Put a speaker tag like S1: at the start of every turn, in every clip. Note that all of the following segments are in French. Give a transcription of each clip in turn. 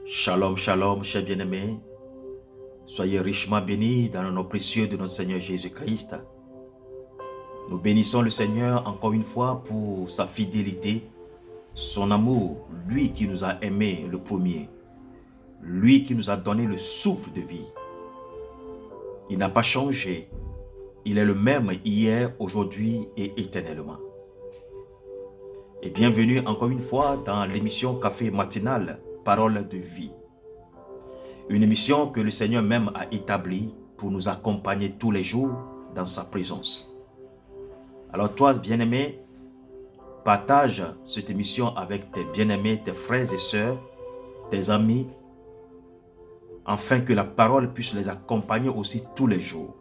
S1: Shalom, shalom, chers bien-aimés. Soyez richement bénis dans le nom précieux de notre Seigneur Jésus-Christ. Nous bénissons le Seigneur encore une fois pour sa fidélité, son amour, lui qui nous a aimés le premier, lui qui nous a donné le souffle de vie. Il n'a pas changé. Il est le même hier, aujourd'hui et éternellement. Et bienvenue encore une fois dans l'émission Café matinal, Parole de vie. Une émission que le Seigneur même a établie pour nous accompagner tous les jours dans sa présence. Alors toi, bien-aimé, partage cette émission avec tes bien-aimés, tes frères et sœurs, tes amis, afin que la parole puisse les accompagner aussi tous les jours.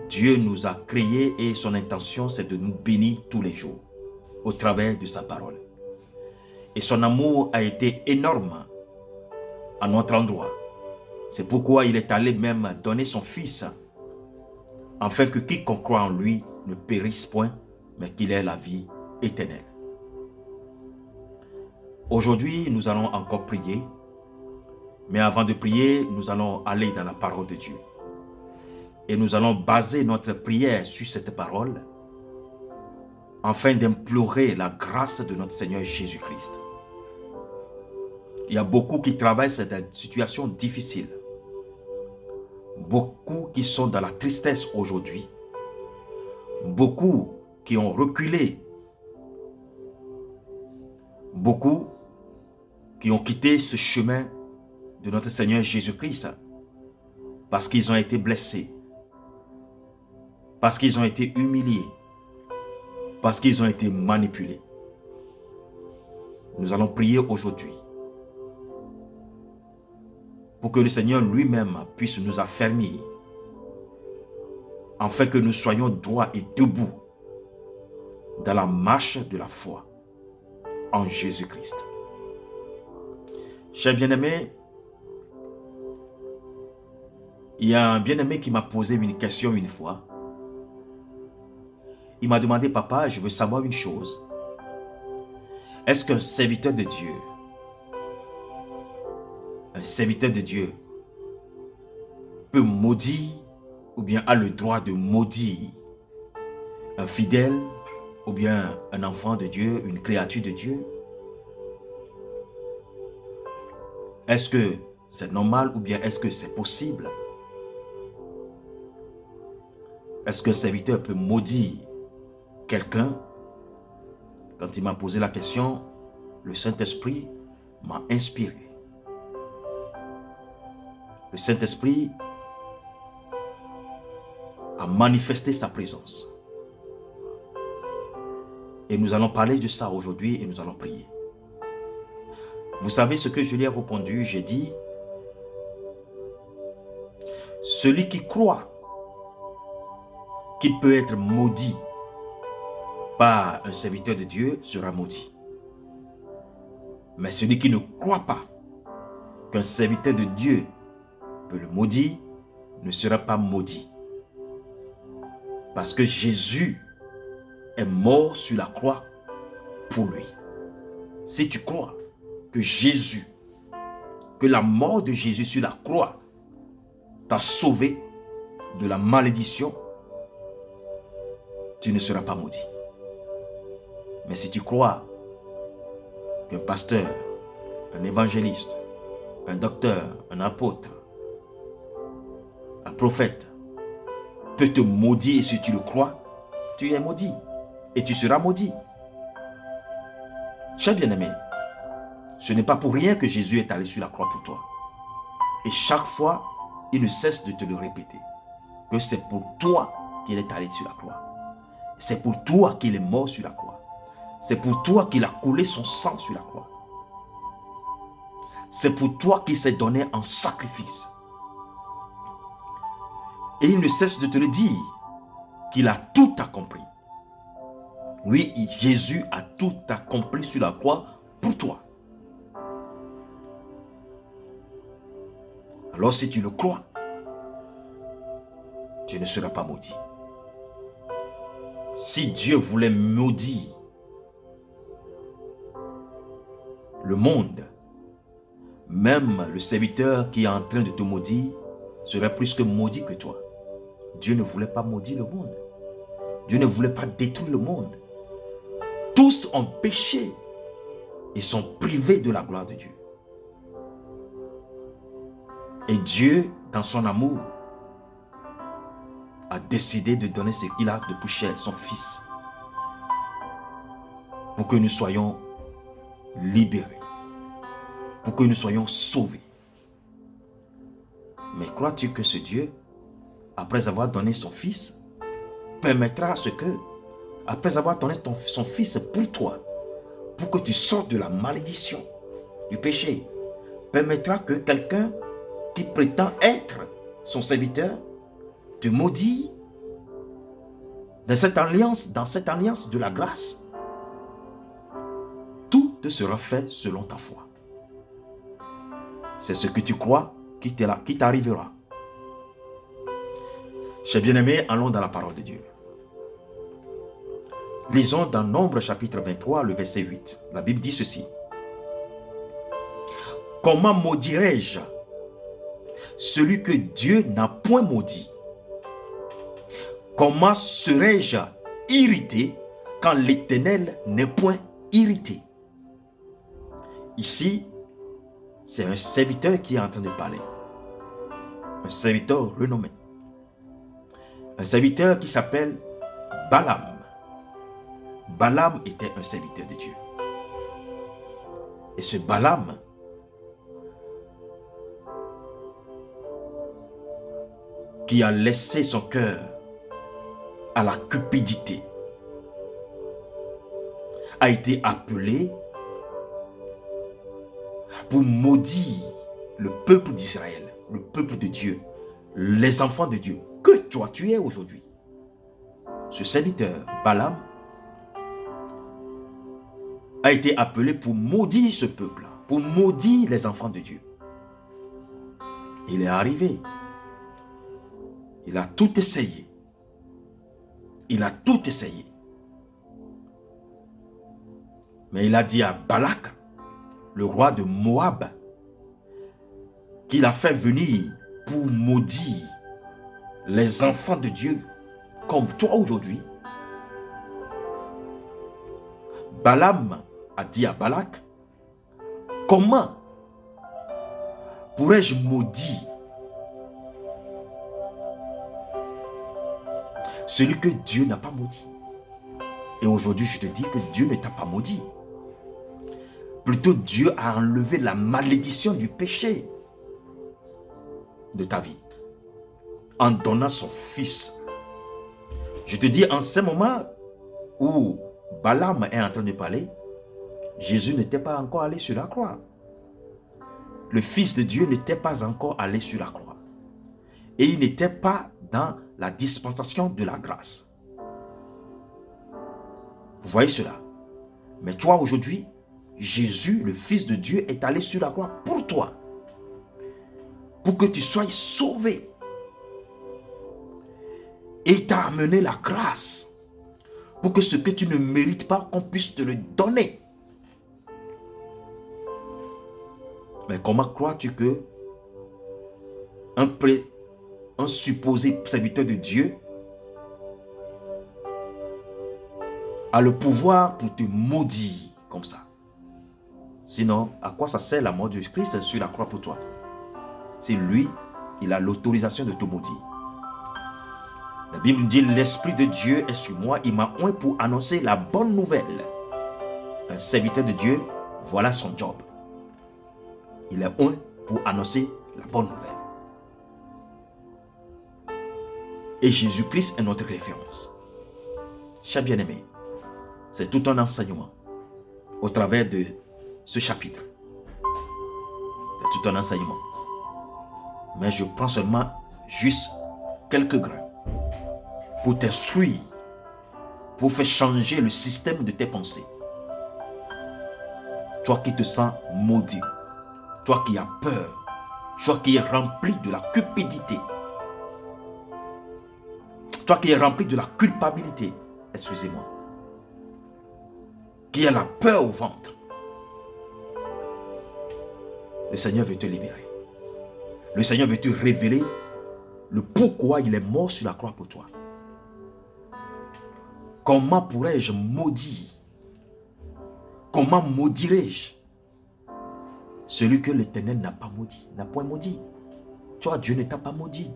S1: Dieu nous a créés et son intention, c'est de nous bénir tous les jours au travers de sa parole. Et son amour a été énorme à notre endroit. C'est pourquoi il est allé même donner son Fils, afin que quiconque croit en lui ne périsse point, mais qu'il ait la vie éternelle. Aujourd'hui, nous allons encore prier, mais avant de prier, nous allons aller dans la parole de Dieu. Et nous allons baser notre prière sur cette parole, afin d'implorer la grâce de notre Seigneur Jésus-Christ. Il y a beaucoup qui traversent des situations difficiles. Beaucoup qui sont dans la tristesse aujourd'hui. Beaucoup qui ont reculé. Beaucoup qui ont quitté ce chemin de notre Seigneur Jésus-Christ parce qu'ils ont été blessés, parce qu'ils ont été humiliés, parce qu'ils ont été manipulés. Nous allons prier aujourd'hui pour que le Seigneur lui-même puisse nous affermir, afin que nous soyons droits et debout dans la marche de la foi en Jésus-Christ. Chers bien-aimés, il y a un bien-aimé qui m'a posé une question une fois. Il m'a demandé, papa, je veux savoir une chose. Est-ce qu'un serviteur de Dieu, peut maudire ou bien a le droit de maudire un fidèle ou bien un enfant de Dieu, une créature de Dieu? Est-ce que c'est normal ou bien est-ce que c'est possible? Est-ce qu'un serviteur peut maudire quelqu'un? Quand il m'a posé la question, le Saint-Esprit m'a inspiré. Le Saint-Esprit a manifesté sa présence. Et nous allons parler de ça aujourd'hui et nous allons prier. Vous savez ce que je lui ai répondu? J'ai dit, celui qui croit qu'il peut être maudit par un serviteur de Dieu sera maudit. Mais celui qui ne croit pas qu'un serviteur de Dieu peut le maudire ne sera pas maudit. Parce que Jésus est mort sur la croix pour lui. Si tu crois que Jésus, que la mort de Jésus sur la croix t'a sauvé de la malédiction, tu ne seras pas maudit. Mais si tu crois qu'un pasteur, un évangéliste, un docteur, un apôtre, un prophète peut te maudire, et si tu le crois, tu es maudit et tu seras maudit. Cher bien-aimé, ce n'est pas pour rien que Jésus est allé sur la croix pour toi. Et chaque fois, il ne cesse de te le répéter, que c'est pour toi qu'il est allé sur la croix. C'est pour toi qu'il est mort sur la croix. C'est pour toi qu'il a coulé son sang sur la croix. C'est pour toi qu'il s'est donné en sacrifice. Et il ne cesse de te le dire, qu'il a tout accompli. Oui, Jésus a tout accompli sur la croix pour toi. Alors si tu le crois, tu ne seras pas maudit. Si Dieu voulait maudire le monde, même le serviteur qui est en train de te maudire serait plus que maudit que toi. Dieu ne voulait pas maudire le monde. Dieu ne voulait pas détruire le monde. Tous ont péché et sont privés de la gloire de Dieu. Et Dieu, dans son amour, a décidé de donner ce qu'il a de plus cher, son Fils, pour que nous soyons libérés, pour que nous soyons sauvés. Mais crois-tu que ce Dieu, après avoir donné son Fils, permettra à ce que, après avoir donné son Fils pour toi, pour que tu sortes de la malédiction, du péché, permettra que quelqu'un qui prétend être son serviteur te maudit dans cette alliance de la grâce? Tout te sera fait selon ta foi. C'est ce que tu crois qui t'arrivera. Chers bien-aimés, allons dans la parole de Dieu. Lisons dans Nombre chapitre 23, le verset 8. La Bible dit ceci. Comment maudirais-je celui que Dieu n'a point maudit? Comment serais-je irrité quand l'Éternel n'est point irrité? Ici, c'est un serviteur qui est en train de parler. Un serviteur renommé. Un serviteur qui s'appelle Balaam. Balaam était un serviteur de Dieu. Et ce Balaam qui a laissé son cœur à la cupidité a été appelé pour maudire le peuple d'Israël, le peuple de Dieu, les enfants de Dieu, que toi tu es aujourd'hui. Ce serviteur, Balaam, a été appelé pour maudire ce peuple, pour maudire les enfants de Dieu. Il est arrivé. Il a tout essayé. Il a tout essayé. Mais il a dit à Balak, le roi de Moab, qu'il a fait venir pour maudire les enfants de Dieu comme toi aujourd'hui. Balaam a dit à Balak, comment pourrais-je maudire celui que Dieu n'a pas maudit? Et aujourd'hui, je te dis que Dieu ne t'a pas maudit. Plutôt, Dieu a enlevé la malédiction du péché de ta vie en donnant son Fils. Je te dis, en ce moment où Balaam est en train de parler, Jésus n'était pas encore allé sur la croix. Le Fils de Dieu n'était pas encore allé sur la croix. Et il n'était pas dans la dispensation de la grâce. Vous voyez cela? Mais toi aujourd'hui, Jésus, le Fils de Dieu, est allé sur la croix pour toi. Pour que tu sois sauvé. Et il t'a amené la grâce. Pour que ce que tu ne mérites pas, qu'on puisse te le donner. Mais comment crois-tu que un supposé serviteur de Dieu a le pouvoir pour te maudire comme ça? Sinon, à quoi ça sert la mort de Christ sur la croix pour toi? C'est lui, il a l'autorisation de te maudire. La Bible dit, l'Esprit de Dieu est sur moi, il m'a oint pour annoncer la bonne nouvelle. Un serviteur de Dieu, voilà son job. Il est oint pour annoncer la bonne nouvelle. Et Jésus-Christ est notre référence. Chers bien-aimés, c'est tout un enseignement au travers de ce chapitre. C'est tout un enseignement. Mais je prends seulement juste quelques grains pour t'instruire, pour faire changer le système de tes pensées. Toi qui te sens maudit, toi qui as peur, toi qui es rempli de la cupidité, toi qui es rempli de la culpabilité, excusez-moi, qui a la peur au ventre. Le Seigneur veut te libérer. Le Seigneur veut te révéler le pourquoi il est mort sur la croix pour toi. Comment pourrais-je maudire? Comment maudirais-je celui que l'Éternel n'a pas maudit, n'a point maudit? Toi, Dieu ne t'a pas maudit.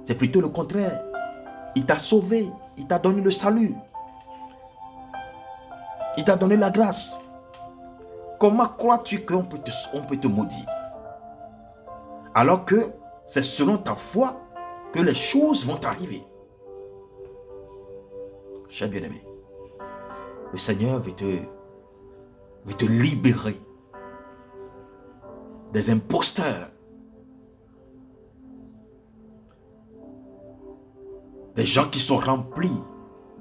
S1: C'est plutôt le contraire. Il t'a sauvé, il t'a donné le salut. Il t'a donné la grâce. Comment crois-tu qu'on peut te maudire? Alors que c'est selon ta foi que les choses vont arriver. Cher bien-aimé, le Seigneur veut te libérer des imposteurs, des gens qui sont remplis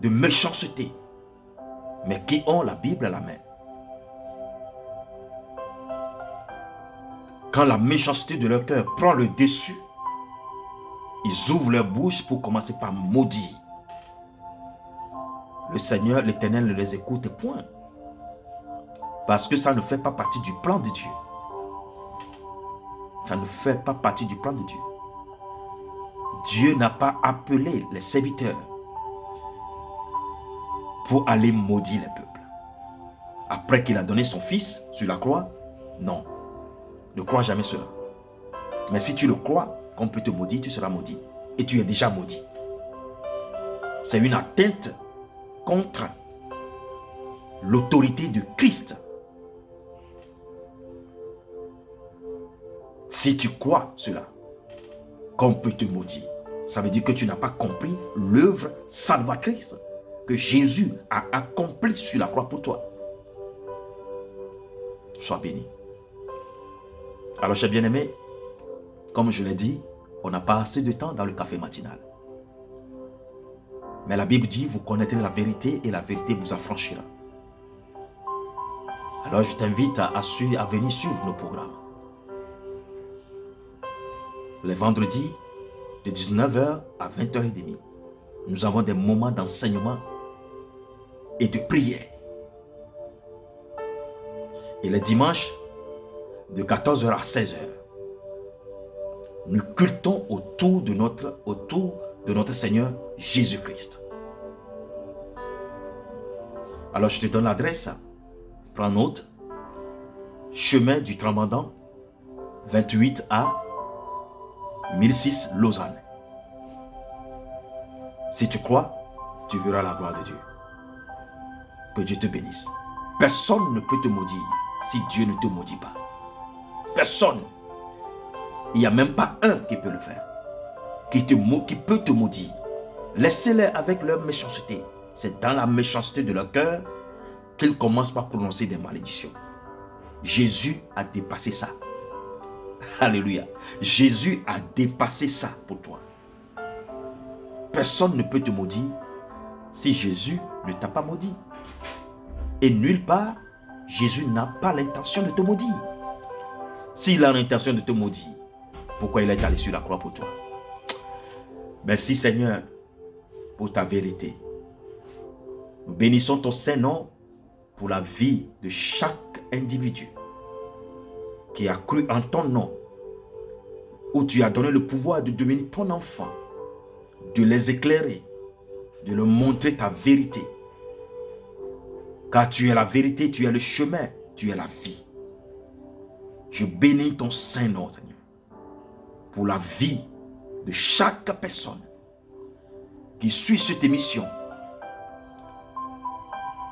S1: de méchanceté, mais qui ont la Bible à la main. Quand la méchanceté de leur cœur prend le dessus, ils ouvrent leur bouche pour commencer par maudire. Le Seigneur, l'Éternel ne les écoute point. Parce que ça ne fait pas partie du plan de Dieu. Ça ne fait pas partie du plan de Dieu. Dieu n'a pas appelé les serviteurs pour aller maudire les peuples. Après qu'il a donné son fils sur la croix, non. Ne crois jamais cela. Mais si tu le crois, qu'on peut te maudire, tu seras maudit. Et tu es déjà maudit. C'est une atteinte contre l'autorité de Christ. Si tu crois cela, qu'on peut te maudire, ça veut dire que tu n'as pas compris l'œuvre salvatrice que Jésus a accomplie sur la croix pour toi. Sois béni. Alors, chers bien-aimés, comme je l'ai dit, on n'a pas assez de temps dans le café matinal. Mais la Bible dit, vous connaîtrez la vérité et la vérité vous affranchira. Alors, je t'invite à venir suivre nos programmes. Les vendredis, de 19h à 20h30, nous avons des moments d'enseignement et de prière. Et les dimanches, de 14h à 16h, nous cultons autour de notre Seigneur Jésus-Christ. Alors je te donne l'adresse. Prends note. Chemin du Trembandant, 28A, 1006 Lausanne. Si tu crois, tu verras la gloire de Dieu. Que Dieu te bénisse. Personne ne peut te maudire si Dieu ne te maudit pas. Personne. Il n'y a même pas un qui peut le faire. Qui peut te maudire. Laissez-les avec leur méchanceté. C'est dans la méchanceté de leur cœur qu'ils commencent par prononcer des malédictions. Jésus a dépassé ça. Alléluia. Jésus a dépassé ça pour toi. Personne ne peut te maudire si Jésus ne t'a pas maudit. Et nulle part, Jésus n'a pas l'intention de te maudire. S'il a l'intention de te maudire, pourquoi il est allé sur la croix pour toi? Merci Seigneur pour ta vérité. Nous bénissons ton Saint-Nom pour la vie de chaque individu qui a cru en ton nom, où tu as donné le pouvoir de devenir ton enfant, de les éclairer, de leur montrer ta vérité. Car tu es la vérité, tu es le chemin, tu es la vie. Je bénis ton Saint-Nom, Seigneur, pour la vie de chaque personne qui suit cette émission.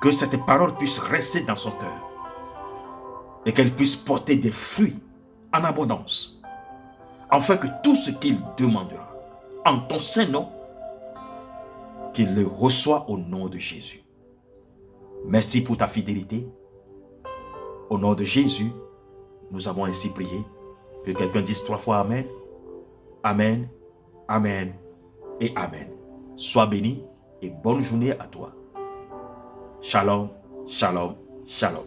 S1: Que cette parole puisse rester dans son cœur et qu'elle puisse porter des fruits en abondance, afin que tout ce qu'il demandera en ton Saint-Nom, qu'il le reçoit au nom de Jésus. Merci pour ta fidélité. Au nom de Jésus, nous avons ainsi prié. Que quelqu'un dise 3 fois Amen. Amen, Amen et Amen. Sois béni et bonne journée à toi. Shalom, shalom, shalom.